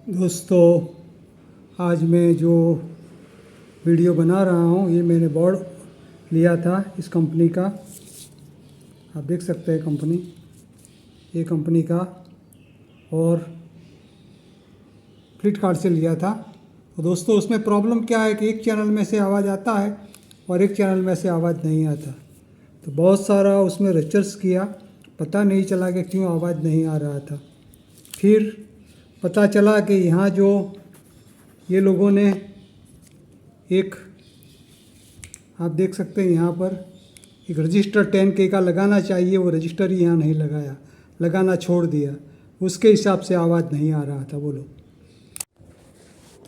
दोस्तों, आज मैं जो वीडियो बना रहा हूँ ये मैंने बोर्ड लिया था इस कंपनी का। आप देख सकते हैं ये कंपनी का और फ्लिपकार्ट से लिया था। तो दोस्तों, उसमें प्रॉब्लम क्या है कि एक चैनल में से आवाज़ आता है और एक चैनल में से आवाज़ नहीं आता। तो बहुत सारा उसमें रिसर्च किया, पता नहीं चला कि क्यों आवाज़ नहीं आ रहा था। फिर पता चला कि यहाँ जो ये लोगों ने एक, आप देख सकते हैं यहाँ पर एक रजिस्टर 10K का लगाना चाहिए, वो रजिस्टर ही यहाँ नहीं लगाया, लगाना छोड़ दिया। उसके हिसाब से आवाज़ नहीं आ रहा था। बोलो।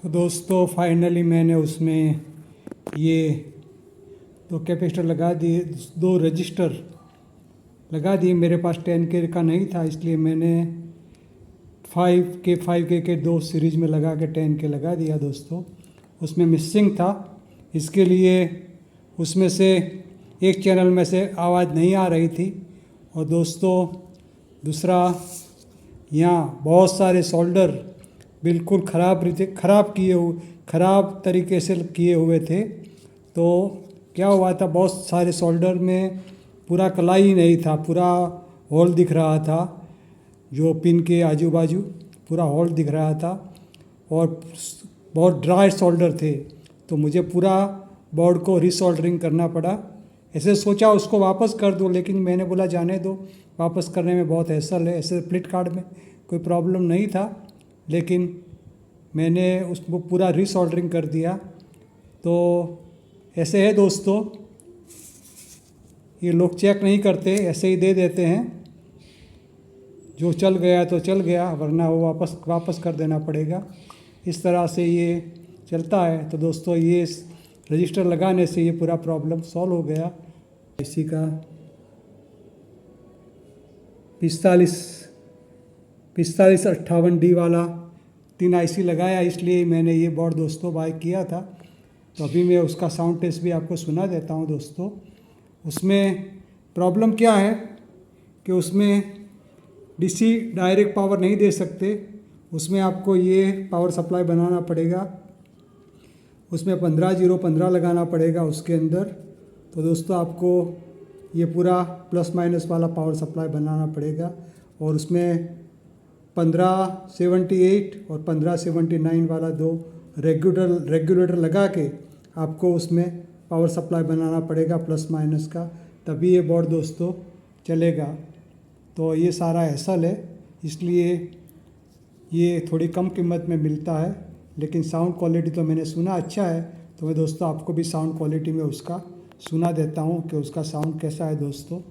तो दोस्तों, फाइनली मैंने उसमें ये 2 कैपेसिटर लगा दिए, 2 रजिस्टर लगा दिए। मेरे पास 10K का नहीं था, इसलिए मैंने 5K के 2 सीरीज में लगा के 10K लगा दिया। दोस्तों, उसमें मिसिंग था, इसके लिए उसमें से एक चैनल में से आवाज़ नहीं आ रही थी। और दोस्तों, दूसरा, यहाँ बहुत सारे सोल्डर बिल्कुल ख़राब तरीके से किए हुए थे। तो क्या हुआ था, बहुत सारे सोल्डर में पूरा कलाई ही नहीं था, पूरा होल दिख रहा था, जो पिन के आजू बाजू पूरा होल दिख रहा था और बहुत ड्राई सोल्डर थे। तो मुझे पूरा बोर्ड को रीसोल्डरिंग करना पड़ा। ऐसे सोचा उसको वापस कर दूं, लेकिन मैंने बोला जाने दो, वापस करने में बहुत हैसल है। ऐसे फ्लिपकार्ट में कोई प्रॉब्लम नहीं था, लेकिन मैंने उसको पूरा रीसोल्डरिंग कर दिया। तो ऐसे है दोस्तों, ये लोग चेक नहीं करते, ऐसे ही दे देते हैं। जो चल गया तो चल गया, वरना वो वापस कर देना पड़ेगा। इस तरह से ये चलता है। तो दोस्तों, ये रजिस्टर लगाने से ये पूरा प्रॉब्लम सॉल्व हो गया। इसी का 4558D वाला 3 IC लगाया, इसलिए मैंने ये बोर्ड दोस्तों बाय किया था। तो अभी मैं उसका साउंड टेस्ट भी आपको सुना देता हूँ। दोस्तों, उसमें प्रॉब्लम क्या है कि उसमें DC डायरेक्ट पावर नहीं दे सकते, उसमें आपको ये पावर सप्लाई बनाना पड़ेगा, उसमें 15015 लगाना पड़ेगा उसके अंदर। तो दोस्तों, आपको ये पूरा प्लस माइनस वाला पावर सप्लाई बनाना पड़ेगा और उसमें 1578 और 1579 वाला 2 रेगुलेटर लगा के आपको उसमें पावर सप्लाई बनाना पड़ेगा प्लस माइनस का, तभी ये बोर्ड दोस्तों चलेगा। तो ये सारा हैसल है, इसलिए ये थोड़ी कम कीमत में मिलता है, लेकिन साउंड क्वालिटी तो मैंने सुना अच्छा है। तो मैं दोस्तों आपको भी साउंड क्वालिटी में उसका सुना देता हूँ कि उसका साउंड कैसा है। दोस्तों,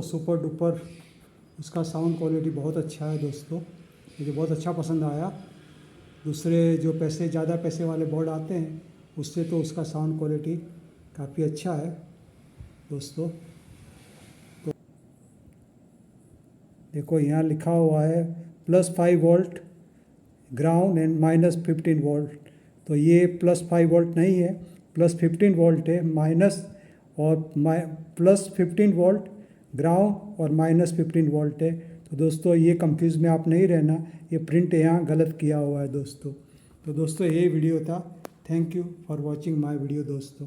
सुपर डुपर उसका साउंड क्वालिटी बहुत अच्छा है। दोस्तों, मुझे बहुत अच्छा पसंद आया। दूसरे जो ज़्यादा पैसे वाले बोर्ड आते हैं उससे तो उसका साउंड क्वालिटी काफ़ी अच्छा है। दोस्तों, तो देखो यहाँ लिखा हुआ है +5 वोल्ट ग्राउंड एंड -15 वोल्ट। तो ये +5 वोल्ट नहीं है, +15 वोल्ट है। माइनस और +15 वोल्ट ग्राउंड और -15 वोल्ट है। तो दोस्तों, ये कंफ्यूज में आप नहीं रहना, ये प्रिंट यहाँ गलत किया हुआ है दोस्तों। तो दोस्तों, ये वीडियो था। Thank you for watching my video दोस्तों।